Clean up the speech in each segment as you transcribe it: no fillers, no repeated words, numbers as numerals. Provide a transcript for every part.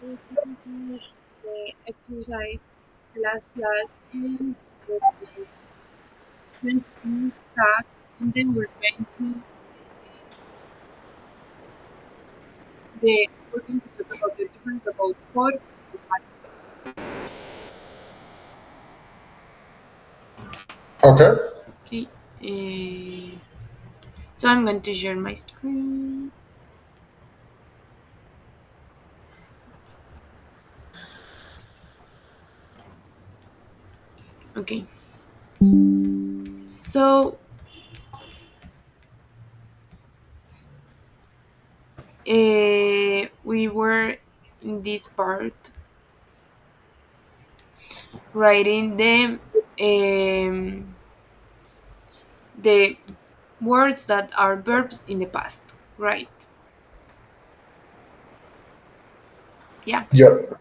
We finish the exercise, the last class, and uh, going to finish that, and then we're going to talk about the difference about por and para. Okay. Okay. Uh, so I'm going to share my screen. Okay. So we were in this part writing the words that are verbs in the past, right? Yeah. Yep.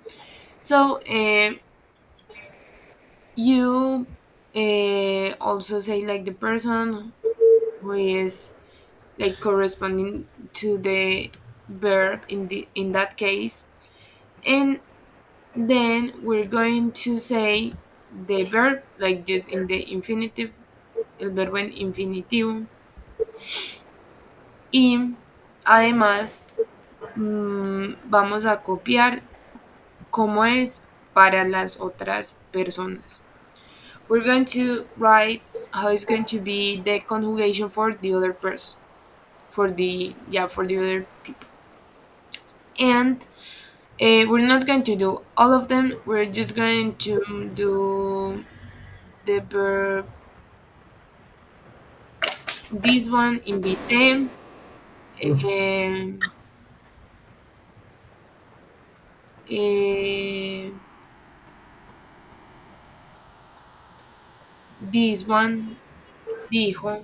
So you also say like the person who is like corresponding to the verb in that case, and then we're going to say the verb like just in the infinitive, el verbo en infinitivo, y además vamos a copiar cómo es para las otras personas. We're going to write how it's going to be the conjugation for the other person, for the yeah, for the other people. And we're not going to do all of them. We're just going to do the verb, this one, invité, um, eh, this one, dijo,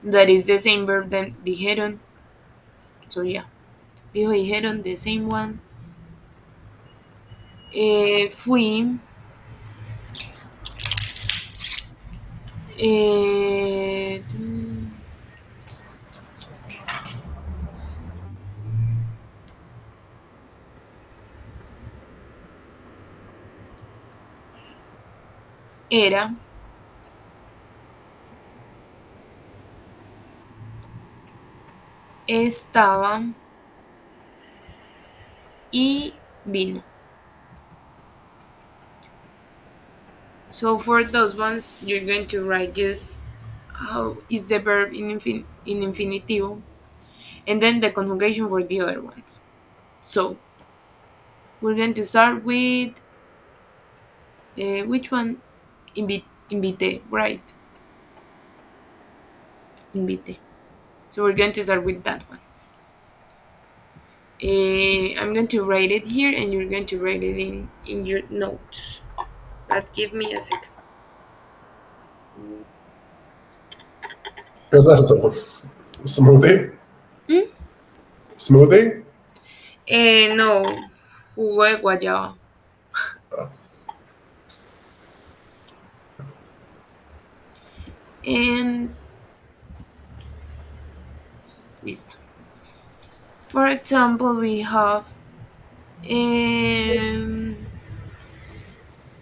that is the same verb than dijeron. So yeah, dijo, dijeron, the same one. Fui, eh, era, estaba y vino. So for those ones, you're going to write just how is the verb in infinitivo, and then the conjugation for the other ones. So we're going to start with which one? Invite, right? Invite. So we're going to start with that one. I'm going to write it here, and you're going to write it in your notes. But give me a second. Is that so? Smoothie? Hmm? Smoothie? No, jugo de guayaba. And listo. For example, we have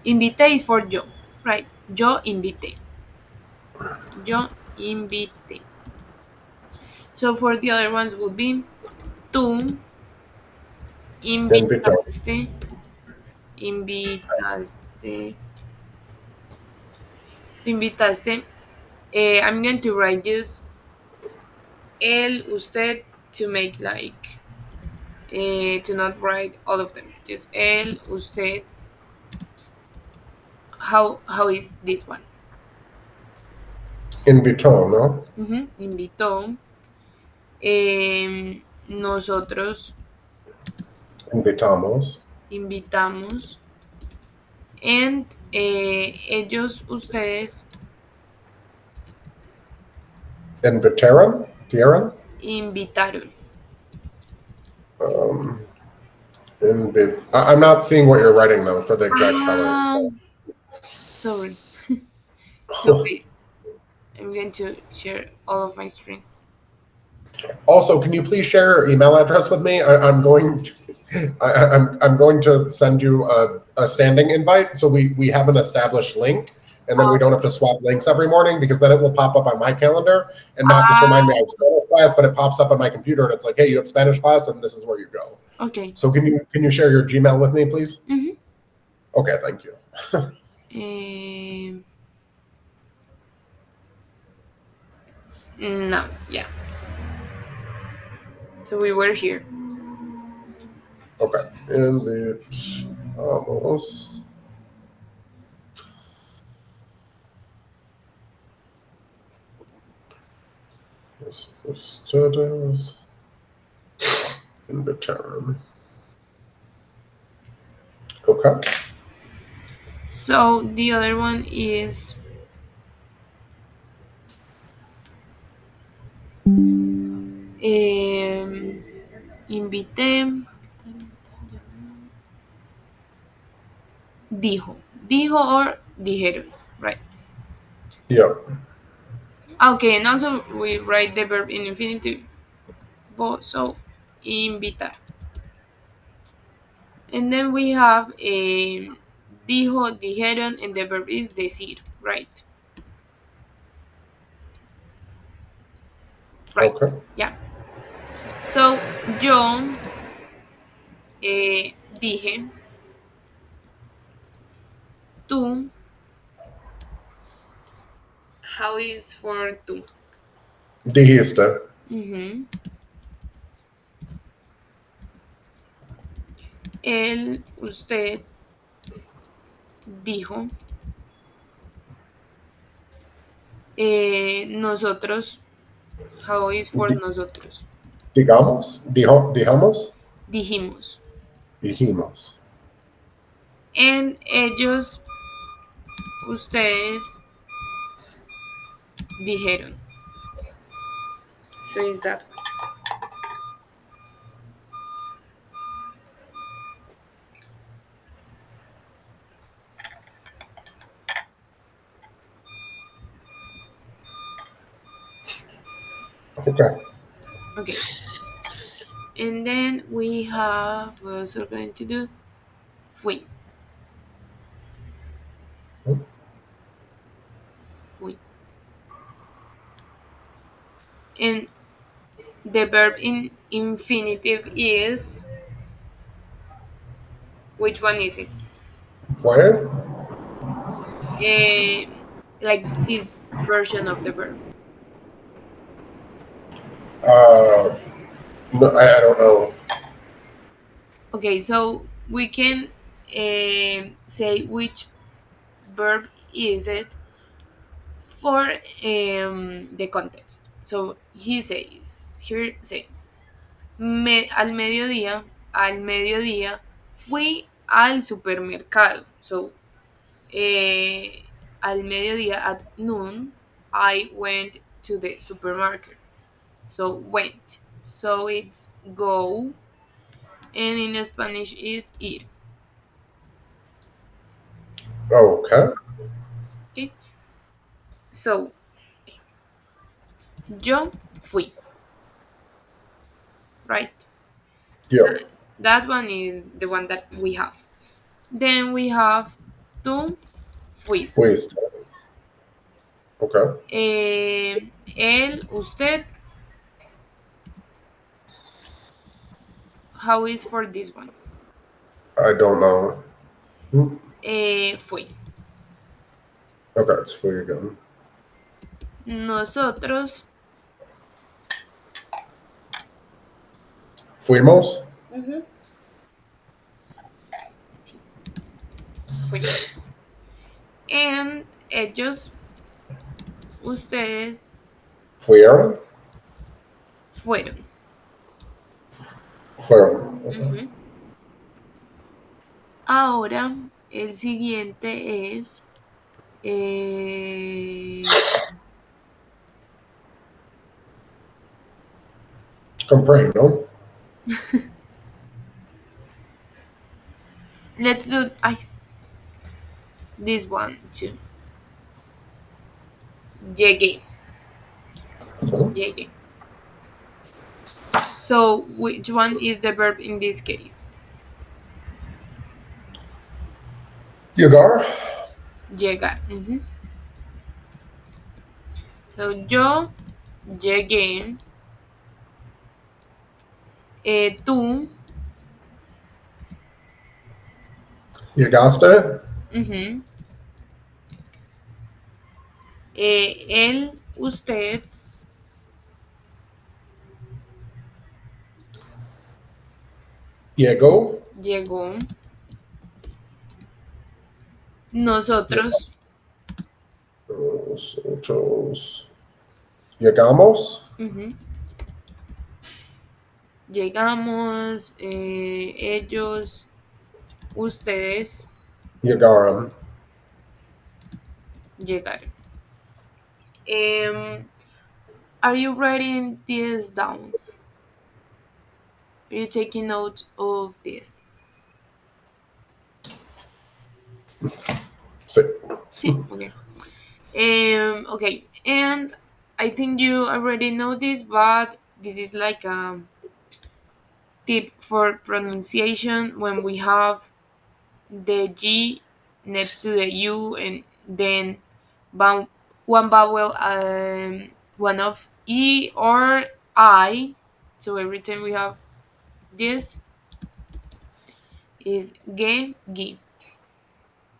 invite is for yo, right? Yo invité. Yo invité. So for the other ones would be tú Invito. invitaste, invitaste, tú invitaste. I'm going to write just él, usted to make like to not write all of them. Just él, usted. How is this one? Invito, ¿no? Invitó. Nosotros Invitamos. invitamos. And ellos, ustedes Invitaron? Dieron? invitaron. Um, I'm not seeing what you're writing, though, for the exact spelling. Ah, sorry. So wait, I'm going to share all of my screen. Also, can you please share your email address with me? I'm going to, I'm going to send you a standing invite so we have an established link, and then we don't have to swap links every morning because then it will pop up on my calendar and not just remind me I have Spanish class, but it pops up on my computer and it's like, hey, you have Spanish class and this is where you go. Okay. So can you share your Gmail with me, please? Mm-hmm. Okay, thank you. No, yeah. So we were here. Okay, almost. Studies in the term. Okay. So the other one is invité, dijo, dijo or dijeron, right? Yep. Okay, and also we write the verb in infinitive, so invitar. And then we have dijo, dijeron, and the verb is decir, right? Right, Okay. yeah. So yo dije, tú, how is for tú? Dijiste. Ujú. Él, usted, dijo, nosotros, how is for Di- nosotros? digamos. Dijamos. Dijimos. Dijimos. En ellos, ustedes, dijeron. So is that one. Okay. Okay. And then we have, what else we're going to do? Fui. Fui. And the verb in infinitive is, which one is it? Where? Eh, like this version of the verb. No, I don't know. Okay, so we can say which verb is it for the context. So here says, al mediodía fui al supermercado. So al mediodía at noon I went to the supermarket. So went. So it's go, and in Spanish is ir. Okay. Okay. So yo fui, right? Yep. That one is the one that we have. Then we have tú fuiste. Fuiste. Okay. Él, usted, how is for this one? I don't know. Fui. Okay, it's fui again. Nosotros. Fuimos. Sí, fuimos. And ellos, ustedes, Fueron. fueron. Fueron. Okay. Ujú. Ahora, el siguiente es Compré, ¿no? let's do this one too. Llegué. Okay. Llegué. So which one is the verb in this case? Llegar. Llegar. So yo llegué. Tú. Llegaste. Ujú. Él, usted, Llegó. llegó. Nosotros, Nosotros. Llegamos. ujú, llegamos. Ellos, ustedes, Llegaron. llegaron. Um, are you writing this down? Are you taking note of this? Sí. Sí, okay. Okay, and I think you already know this, but this is like a tip for pronunciation when we have the G next to the U and then one, one vowel, one of E or I. So every time we have this is ge, gi.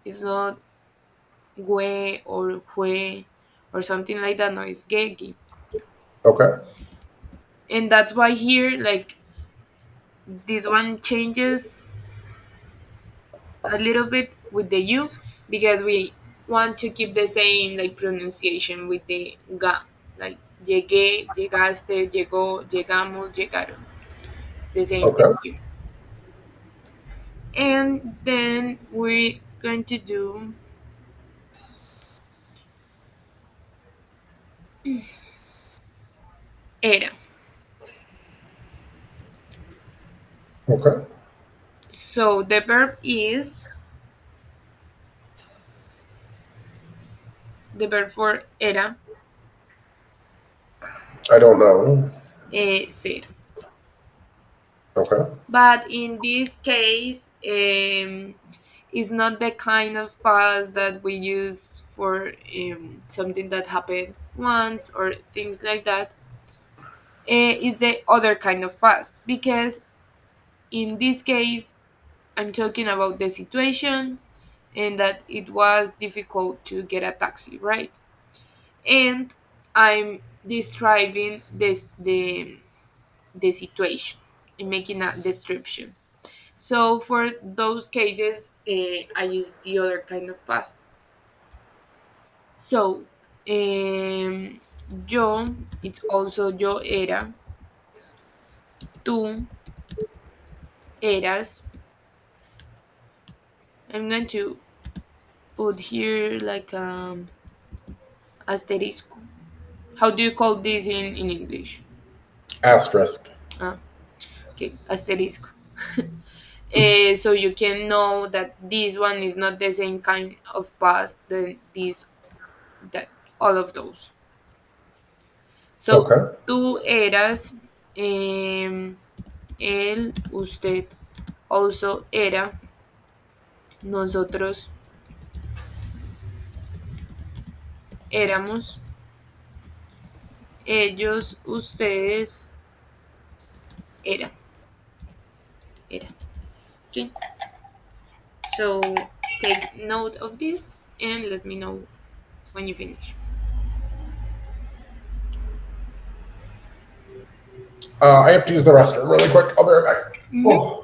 It's not gue or hue or something like that. No, it's ge, gi. Okay. And that's why here, like, this one changes a little bit with the U because we want to keep the same like pronunciation with the ga. Like llegué, llegaste, llegó, llegamos, llegaron. It's the same thing Okay. here. And then we're going to do era. Okay. So the verb is the verb for era, I don't know. ser. Okay. But in this case, it's not the kind of past that we use for something that happened once or things like that. It's the other kind of past because in this case, I'm talking about the situation and that it was difficult to get a taxi, right? And I'm describing the situation and making a description. So for those cases, I use the other kind of past. So, yo, it's also yo era, tú eras. I'm going to put here like asterisco. How do you call this in English? Asterisk. Ah, okay, asterisco. So you can know that this one is not the same kind of past than this that all of those. So, Okay. tú eras, él, usted, also era, nosotros éramos, ellos, ustedes, era, era. Okay. So take note of this and let me know when you finish. I have to use the restroom really quick. I'll be right back. Mhm. Oh.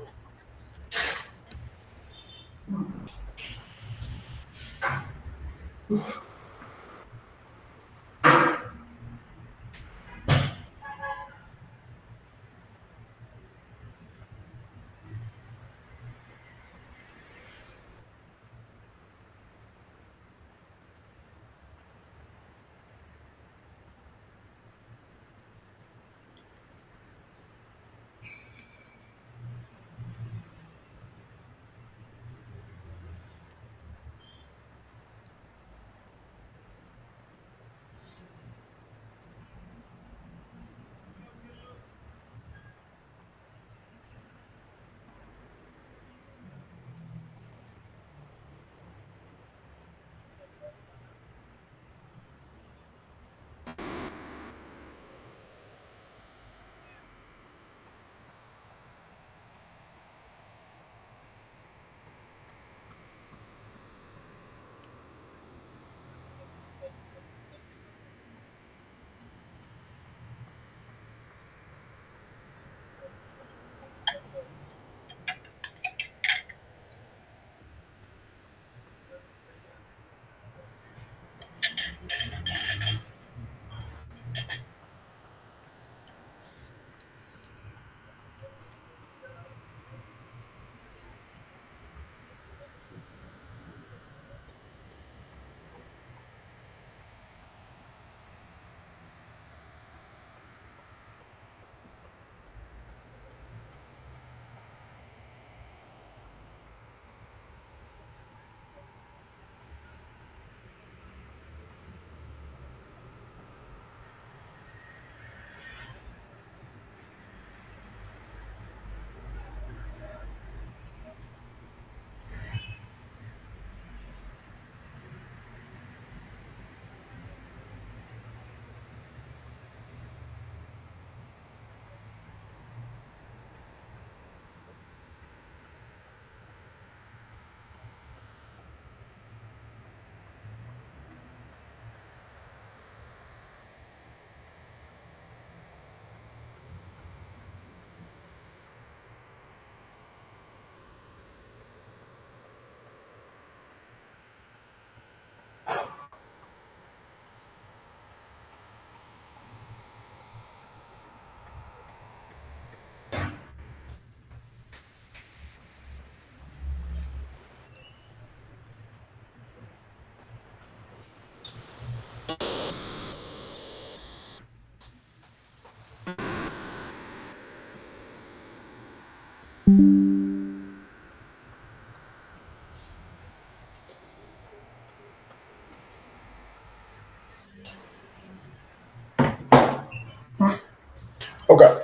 Okay.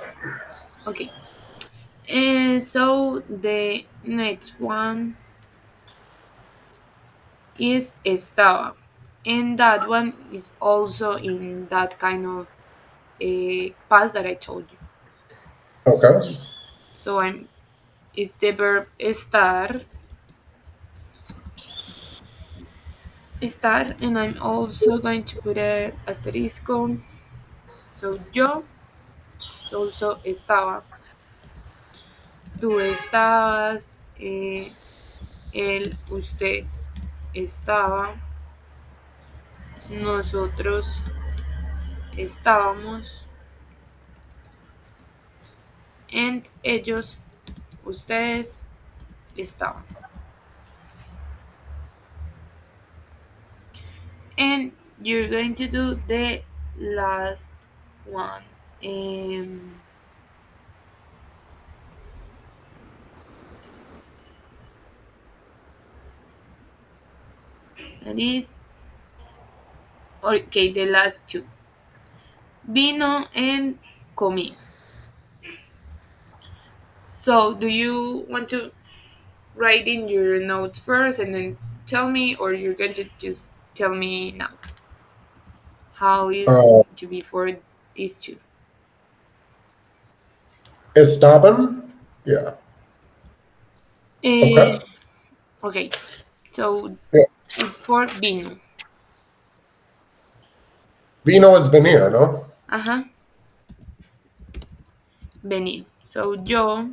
Okay. And so the next one is estaba. And that one is also in that kind of past that I told you. Okay. So it's the verb estar, and I'm also going to put a asterisco. So yo, it's also estaba. Tú estabas, él, usted estaba, nosotros estábamos, and ellos, ustedes estaban. And you're going to do the last one. Um, that is, okay, the last two. Vino and comí. So, do you want to write in your notes first and then tell me, or you're going to just tell me now how is Uh, to be for these two? Estaban? Yeah. Eh, Okay. okay, so Yeah. it's for vino. Vino is venir, no? Ajá, venir. So yo,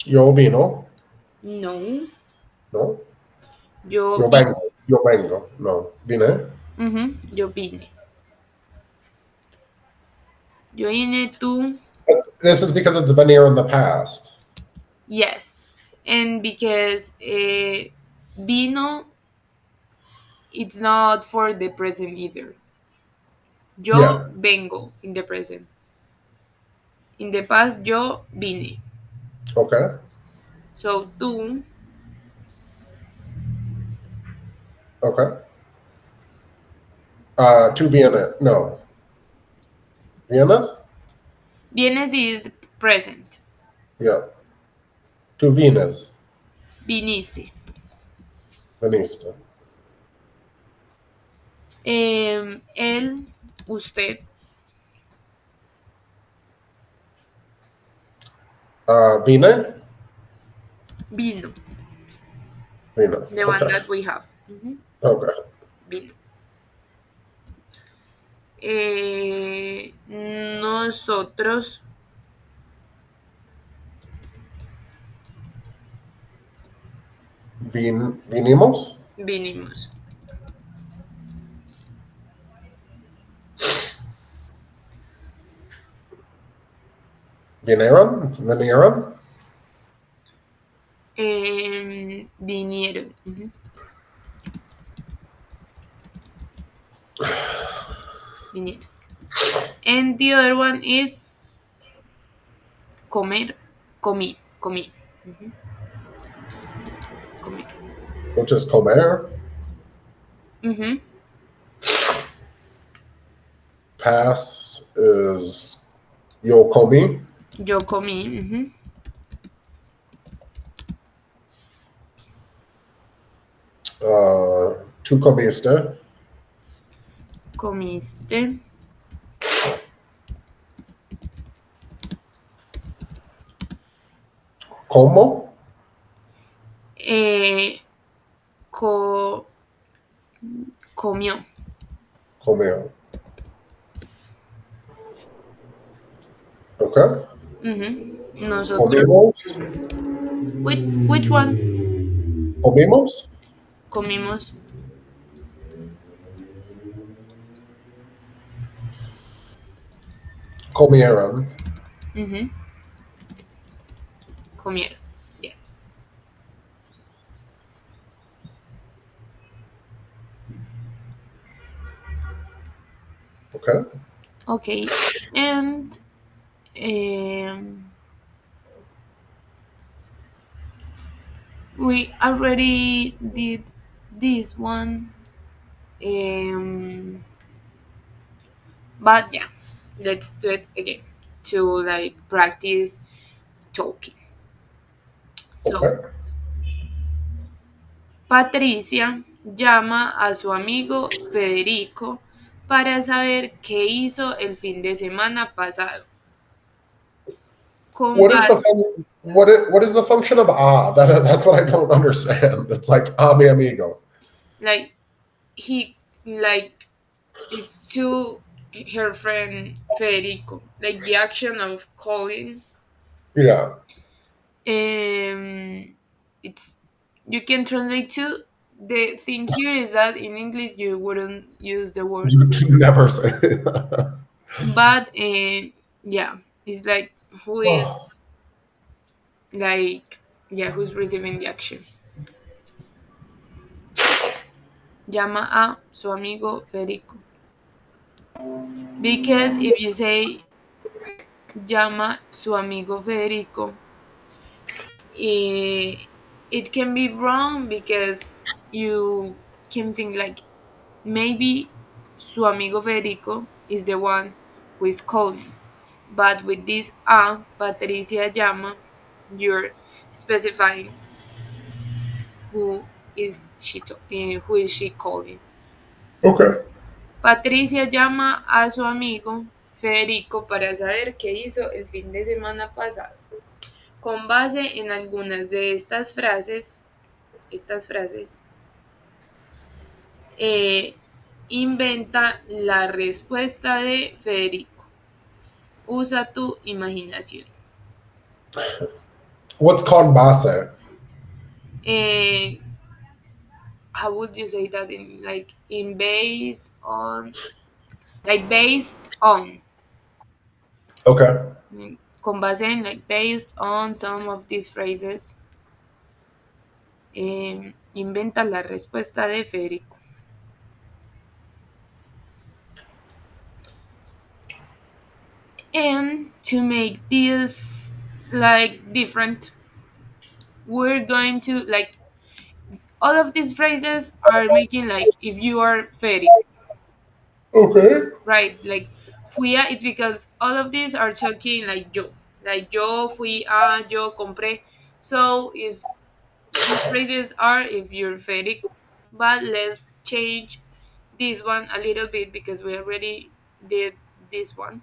Yo vino. no, No? yo Yo vine. vengo. Yo vengo. No. Vine. Yo vine. Yo vine, tú, But this is because it's venir in the past. yes. And because vino, it's not for the present either. Yo Yeah. vengo in the present. In the past, yo vine. Okay. So tú Okay. To viene. No. Vienes? vienes is present. Yeah. Tu vienes. Viniste. Veniste. Él, usted, Vine? vino. Vino. The one Okay. that we have. Okay. Vino. Nosotros Vinimos? vinimos. Vinieron? Vinieron? Vinieron. Vinieron. And the other one is comer. Comí. Comí. Comer. Which is comer. Ujú. Past is yo comí. Yo comí. Tu comiste. Comiste. Como? Eh, co- comió. Comió. Okay. Nosotros. Comimos. Which one? Comimos. Comimos. Comieron. Ujú. Comieron. Yes. Okay. Okay. And um, we already did this one. Um, But yeah, let's do it again to like practice talking. So, Okay. Patricia llama a su amigo Federico para saber qué hizo el fin de semana pasado. Con What is the base, fun, what is the function of that's what I don't understand. It's like mi amigo. like he like is to her friend Federico, like the action of calling. Yeah. It's you can translate to. The thing here is that in English you wouldn't use the word, You never say. but yeah, it's like who Oh, is like yeah, who's receiving the action. Llama a su amigo Federico. Because if you say llama su amigo Federico, eh, it can be wrong because you can think like maybe su amigo Federico is the one who is calling. But with this Patricia llama, you're specifying who who is she calling. So, okay. Patricia llama a su amigo Federico para saber qué hizo el fin de semana pasado. Con base en algunas de estas frases, eh, inventa la respuesta de Federico. Usa tu imaginación. What's con base? Eh, how would you say that in like in based on like based on Okay. con base en like based on some of these phrases, inventa la respuesta de Federico. And to make this like different, we're going to like all of these phrases are making like if you are Federico, Okay. right? Like fui a, it's because all of these are talking like yo fui a, yo compré. So is these phrases are if you're Federico. But let's change this one a little bit because we already did this one.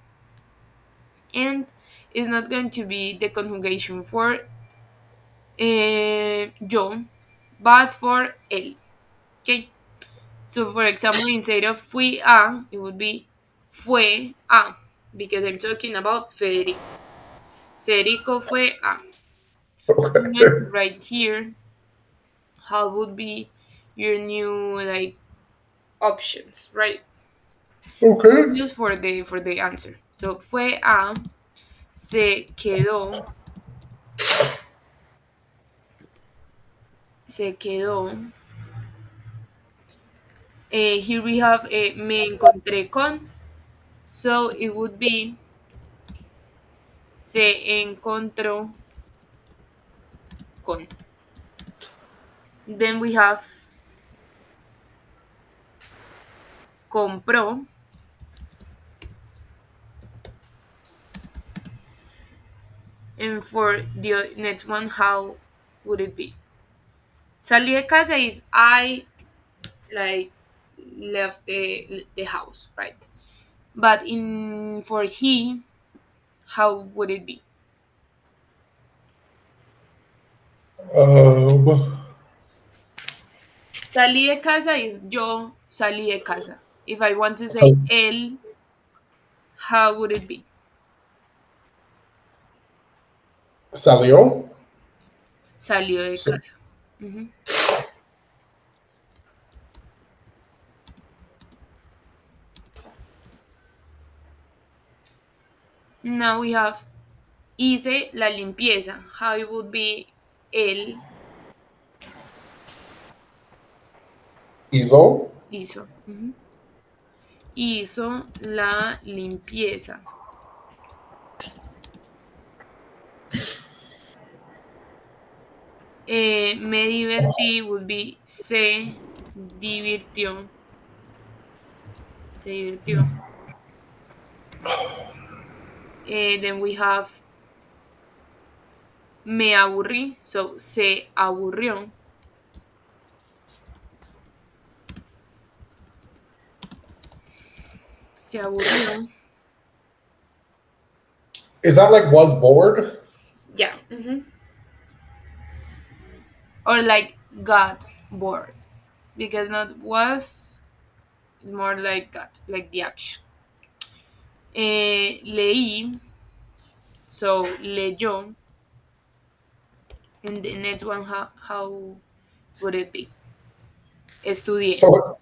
And it's not going to be the conjugation for yo, but for él. Okay. So for example, instead of fui a, it would be fue a, because I'm talking about Federico. Federico fue a. And then Okay. right here, how would be your new like options, right? Okay. Just for the answer. So fue a, se quedó. Here we have me encontré con. So it would be se encontró con. Then we have compró. And for the next one, how would it be? Salí de casa is I like left the house, right? But in for he, how would it be? Um, Salí de casa is yo salí de casa. If I want to so say él, how would it be? salió. Salió de So, casa. Mhm. Now we have hice la limpieza. How it would be él hizo. hizo. Mhm. Hizo la limpieza. Me divertí would be divirtió. Se divirtió. Then we have me aburrí, so se aburrió. Se aburrió. Is that like was bored? Yeah. Or like got bored. Because not was, it's more like got, like the action. Leí, so leyó. And the next one, how would it be? Estudié. So,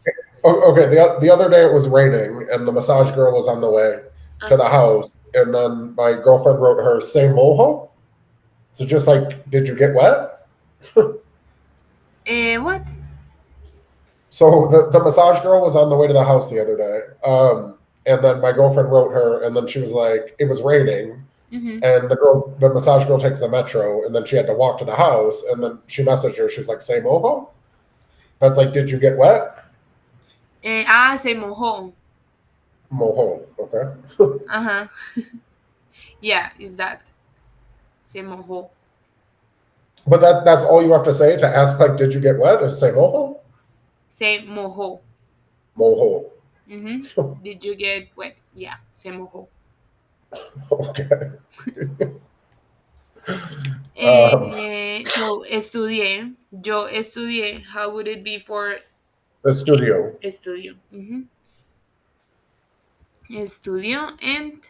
okay, the other day it was raining and the massage girl was on the way to the Uh-huh. house, and then my girlfriend wrote her "say mojo." So just like, did you get wet? What? So the massage girl was on the way to the house the other day, and then my girlfriend wrote her, and then she was like, it was raining, Mm-hmm. and the massage girl takes the metro, and then she had to walk to the house, and then she messaged her. She's like, "Say mojo." That's like, did you get wet? Se mojó. Mojo. Okay. Uh-huh. Yeah, is that. Se mojó. But that's all you have to say to ask, like, did you get wet? Is say mojo? Se mojó. Mojo. Mm-hmm. Did you get wet? Yeah, se mojó. Okay. Um, So estudié. Yo estudié. How would it be for the studio. estudio? Estudio and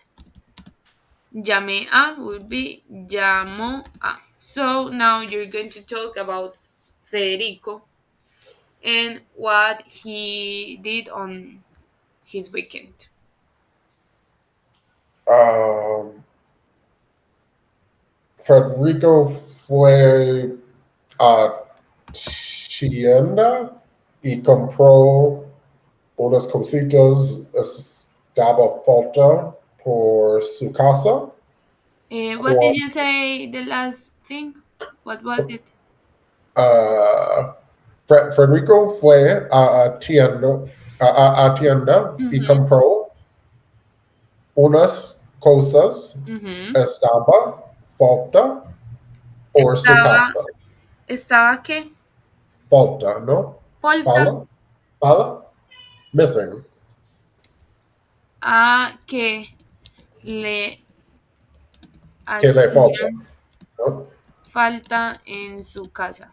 llamé a would be llamó a. So now you're going to talk about Federico and what he did on his weekend. Um, Federico fue a tienda y compró unas cositas. Estaba falta por su casa. What did you say the last thing? What was it? Uh, Federico fue a tienda y Mm-hmm. compró unas cosas. Mm-hmm. Estaba falta por su casa. ¿Estaba qué? Falta, ¿no? Polta. Fala, fala, missing. A que le Que le falta, hacían ¿no? falta en su casa.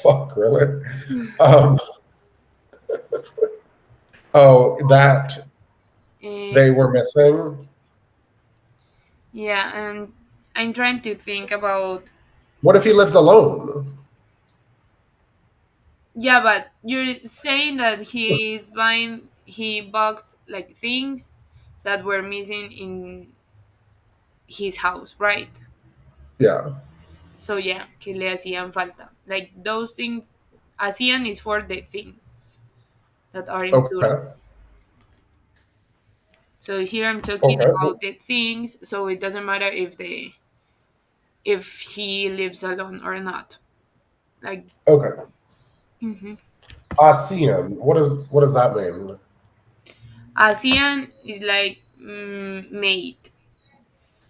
Fuck, really? Um, oh, that Eh, they were missing. yeah, and I'm trying to think about. What if he lives alone? Yeah, but you're saying that he bought like things that were missing in his house, right? Yeah. So yeah, que le hacían falta. Like those things, hacían is for the things that are in plural. Okay. So here I'm talking Okay. about the things, so it doesn't matter if he lives alone or not. Like, Okay. mm-hmm. ASEAN. What does that mean? ASEAN is like made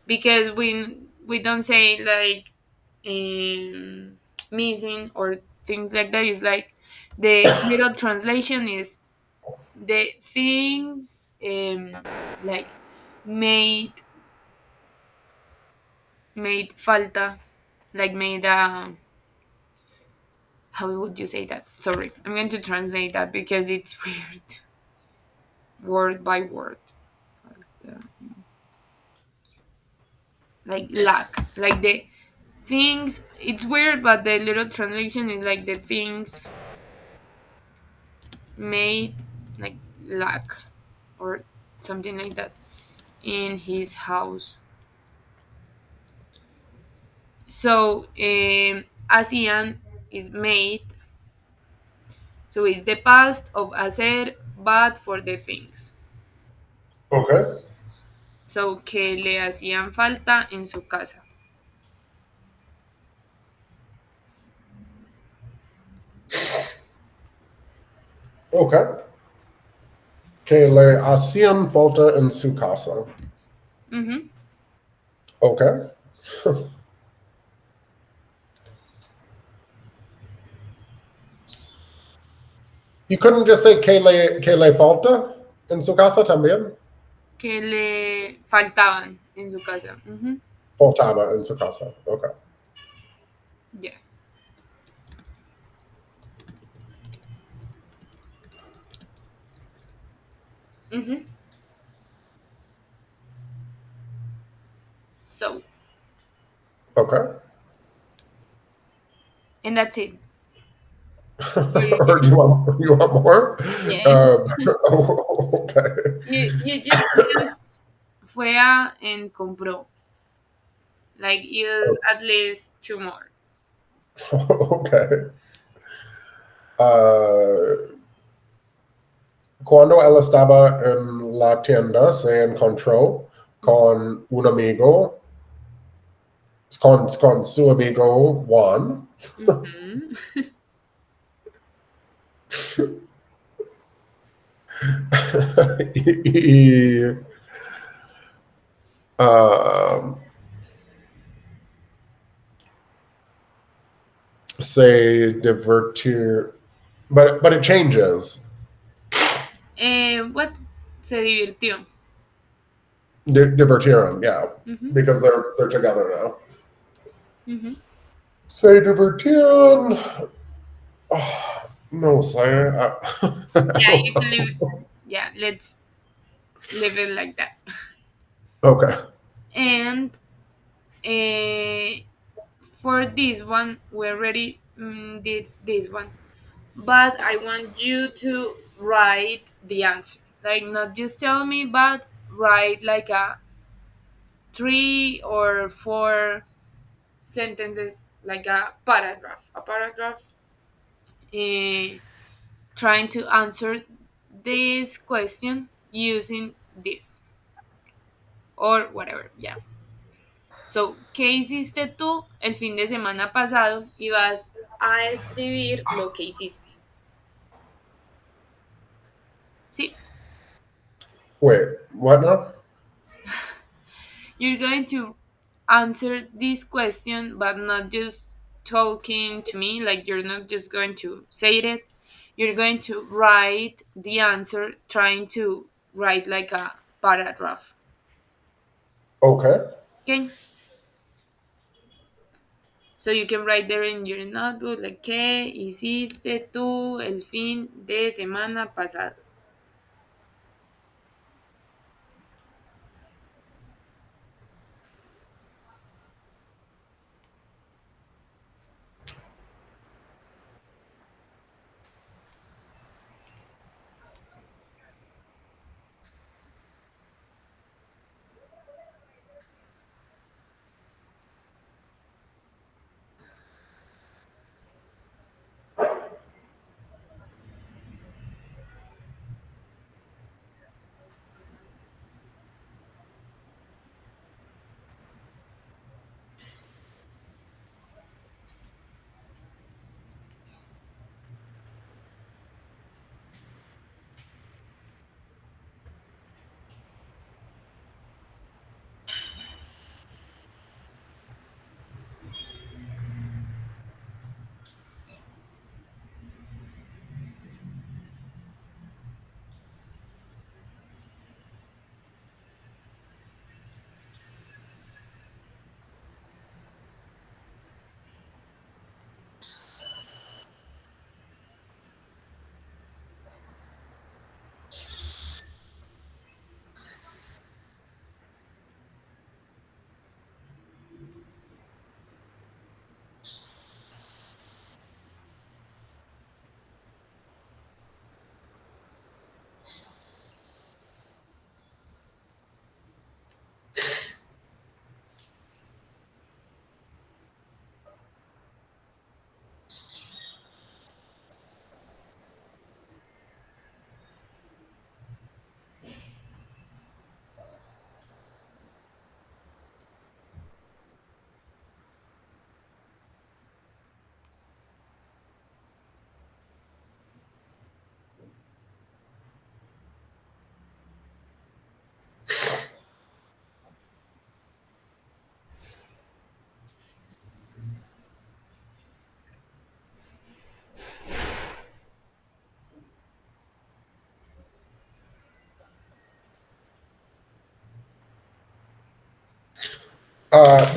because we don't say like missing or things like that. It's like the little translation is the things like made made falta, like made how would you say that? Sorry, I'm going to translate that because it's weird, word by word. Falta. Like lack, like the things. It's weird, but the little translation is like the things made like lack or something like that in his house. So ASEAN is made, so it's the past of hacer, but for the things. Okay. So que le hacían falta en su casa. Okay. Que le hacían falta en su casa. Mm-hmm. Okay. You couldn't just say que le falta en su casa también. Que le faltaban en su casa. Mm-hmm. Faltaba en su casa. Okay. Yeah. Mm-hmm. So, Okay. and that's it. Or do you want more? Yeah. Okay. You just fue a and compró. Like use at least two more. Okay. Uh, Cuando él estaba en la tienda, se encontró con un amigo, con su amigo Juan. Mm-hmm. y um, se divertir, but it changes. What? Se divirtió. Divertieron, yeah, Mm-hmm. because they're together now. Mm-hmm. Se divertieron. Oh, no sé. I Yeah, don't you can leave. know. Yeah, let's leave it like that. Okay. And uh, for this one, we already did this one, but I want you to write the answer. Like, not just tell me, but write like a three or four sentences, like a paragraph. A paragraph uh, trying to answer this question using this or whatever. Yeah. So, ¿qué hiciste tú el fin de semana pasado? Y vas a escribir lo que hiciste. Sí. Wait, what now? You're going to answer this question, but not just talking to me, like you're not just going to say it. You're going to write the answer, trying to write like a paragraph. Okay. Okay? So you can write there in your notebook, like, ¿qué hiciste tú el fin de semana pasado?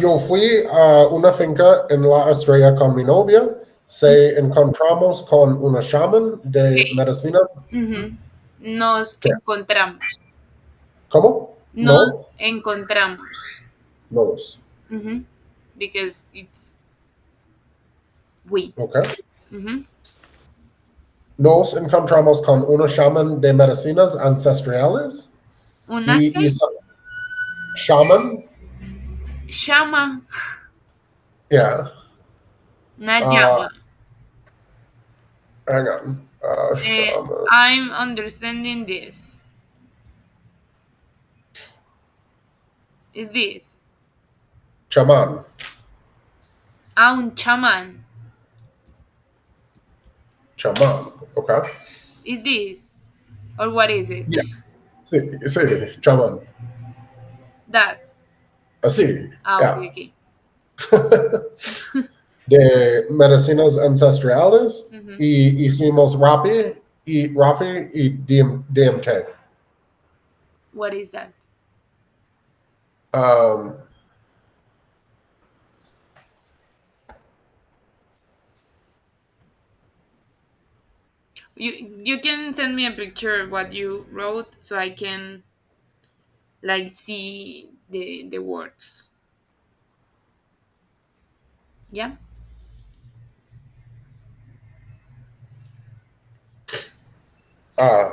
Yo fui a una finca en La Estrella con mi novia. Se encontramos con una shaman de Ok. medicinas. Ujú. Nos ¿Qué? encontramos. ¿Cómo? No, Nos encontramos. no. Ujú. Because it's we. Ok. Ujú. Nos encontramos con una shaman de medicinas ancestrales Una y shaman, llama. yeah. Una Uh, llama. hang on. Shaman, I'm understanding this. Is this? shaman, Un chamán. shaman. Okay. Is this? Or what is it? Yeah. Sí, sí, shaman. That. Así, Okay, yeah. okay. De medicinas ancestrales Mhm. y hicimos Rapi y DMT. What is that? Um, You can send me a picture of what you wrote so I can like see the words. Yeah. uh,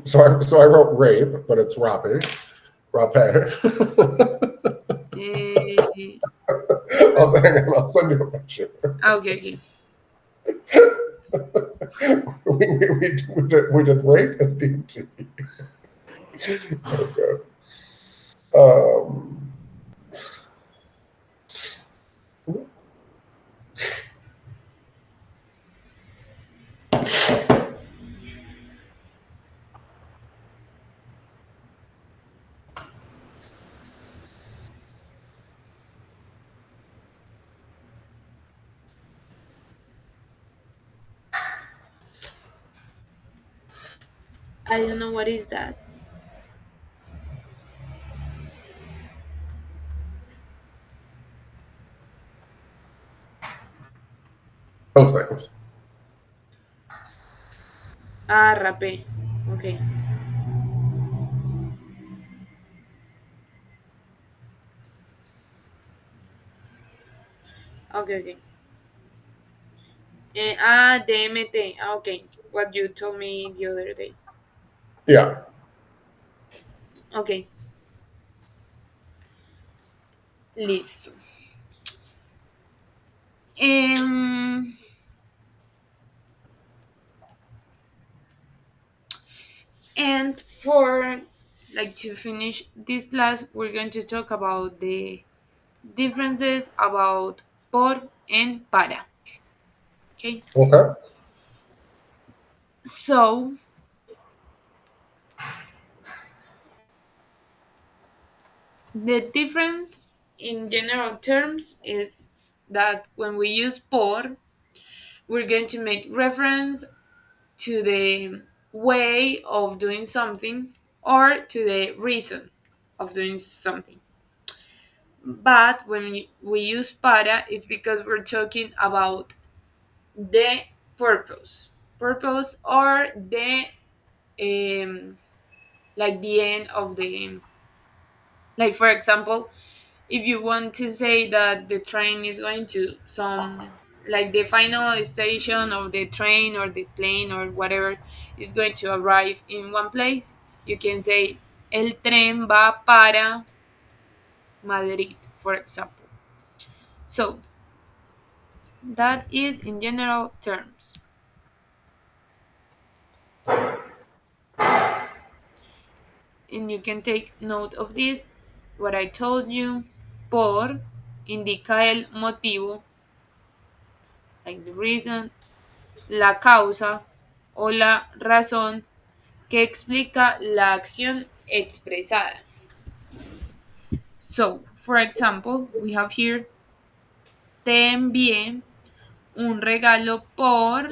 so I wrote rape, but it's Rape. Eh, I'll send you a picture. okay, okay. We did rape and DMT. Okay. Um, I don't know what is that. those things. Ah, rapé. Okay. Okay, okay. DMT. Ah, okay. What you told me the other day. Yeah. Okay. Listo. Um, and for like to finish this class, we're going to talk about the differences about por and para. Okay. Okay. So the difference in general terms is that when we use por, we're going to make reference to the way of doing something or to the reason of doing something. But when we use para, it's because we're talking about the purpose or the um, like the end of the like for example, if you want to say that the train is going to some like the final station of the train or the plane or whatever is going to arrive in one place, you can say el tren va para Madrid, for example. So that is in general terms. And you can take note of this, what I told you. Por indica el motivo, like the reason, la causa o la razón que explica la acción expresada. So, for example, we have here, te envié un regalo por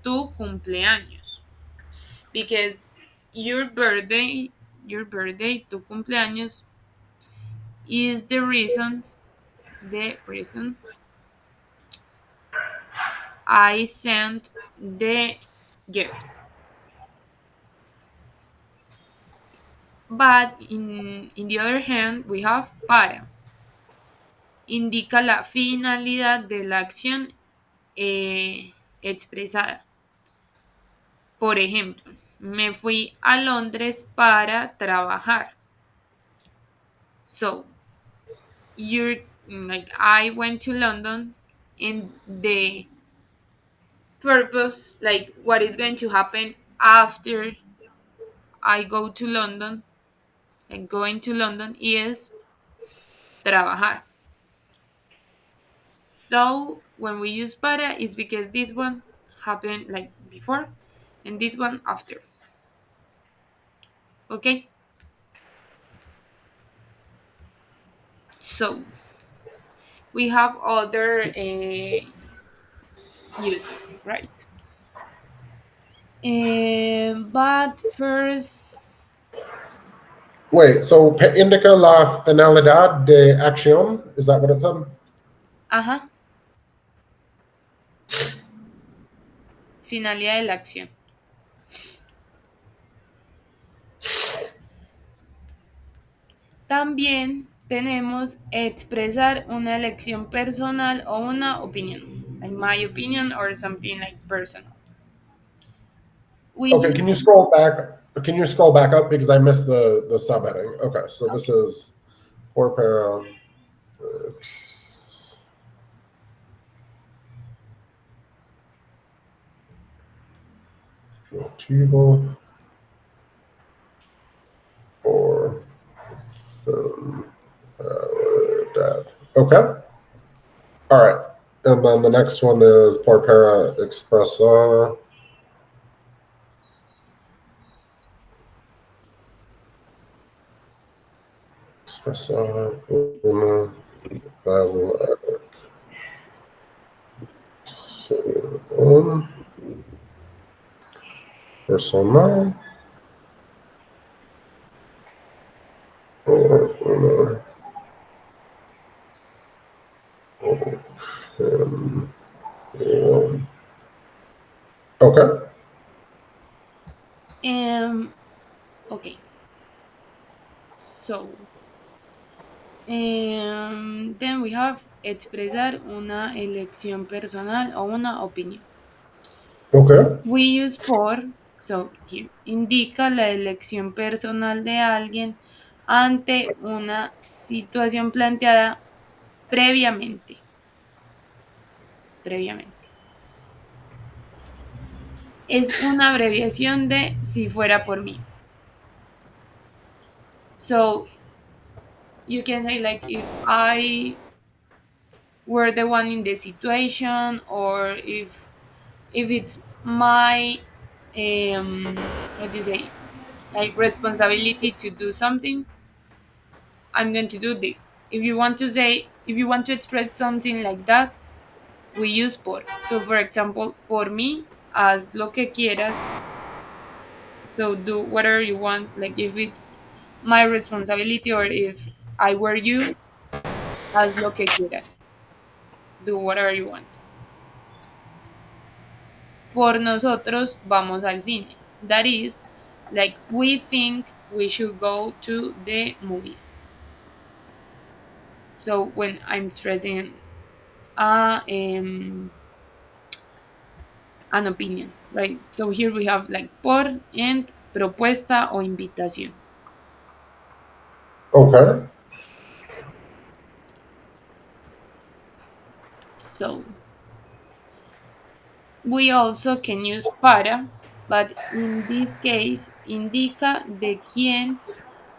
tu cumpleaños. Because your birthday, tu cumpleaños, is the reason I sent the gift. But in the other hand, we have para. Indica la finalidad de la acción expresada. Por ejemplo, me fui a Londres para trabajar. So, you're like, I went to London, and the purpose, like what is going to happen after I go to London, like going to London, is trabajar. So when we use para, is because this one happened like before and this one after. Okay? So we have other uses, right? But first, Wait, so indica la finalidad de acción? Is that what it said? ajá, finalidad de la acción. También tenemos expresar una elección personal o una opinión, like my opinion or something like personal. We Okay, use, can you scroll back? Can you scroll back up because I missed the subheading? Okay, so this okay. is por para motivo or finalidad. Okay. All right. And then the next one is por para expresa. Expresa una valoración personal or una opinión. Okay. Okay. So, then we have expresar una elección personal o una opinión. Okay. We use por, so here, indica la elección personal de alguien ante una situación planteada previamente. Previamente. Es una abreviación de si fuera por mí. So you can say like if I were the one in the situation, or if it's my what do you say, like responsibility to do something, I'm going to do this. If you want to say, if you want to express something like that, we use por. So for example, por mí, haz lo que quieras. So do whatever you want. Like if it's my responsibility or if I were you, haz lo que quieras. Do whatever you want. Por nosotros vamos al cine. That is, like we think we should go to the movies. So when I'm expressing an opinion, right? So here we have like por and propuesta o invitación. Okay. So we also can use para, but in this case indica de quién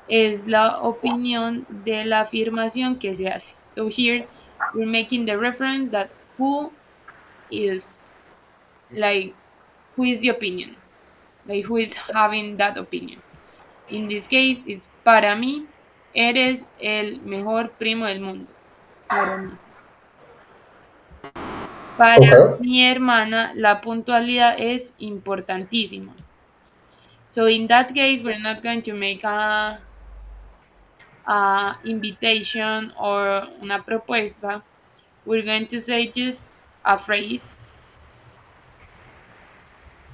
es la opinión de la afirmación que se hace. So here we're making the reference that is like who is the opinion, like who is having that opinion. In this case is para mí eres el mejor primo del mundo. Para mí. Para Okay. mi hermana la puntualidad es importantísima. So in that case we're not going to make a invitation or una propuesta, we're going to say just a phrase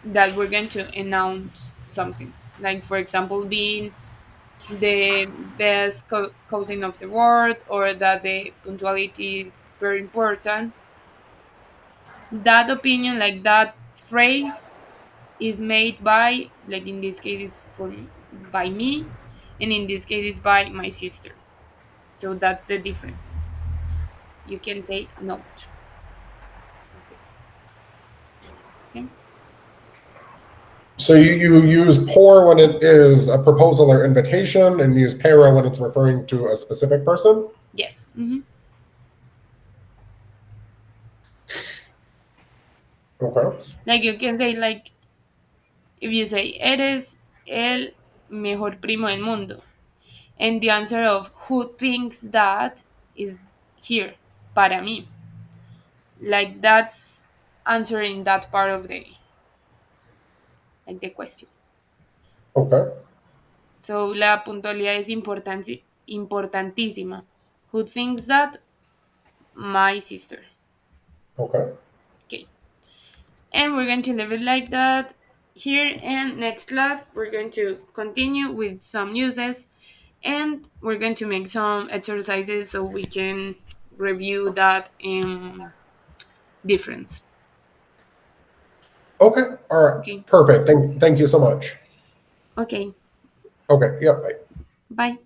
that we're going to announce something. Like, for example, being the best cousin of the world, or that the punctuality is very important. That opinion, like that phrase, is made by, like in this case, is for by me, and in this case, is by my sister. So that's the difference. You can take note of this. Okay. So you use por when it is a proposal or invitation, and use para when it's referring to a specific person? Yes. Okay. Like you can say, like, if you say, eres el mejor primo del mundo, and the answer of who thinks that is here, para mí. Like that's answering that part of the, like the question. Okay. So la puntualidad es importantísima. Who thinks that? My sister. Okay. Okay. And we're going to leave it like that here. And next class, we're going to continue with some uses, and we're going to make some exercises so we can review that difference. Okay. All right. Okay. Perfect. Thank you so much. Okay. Okay. Yep. Bye. Bye.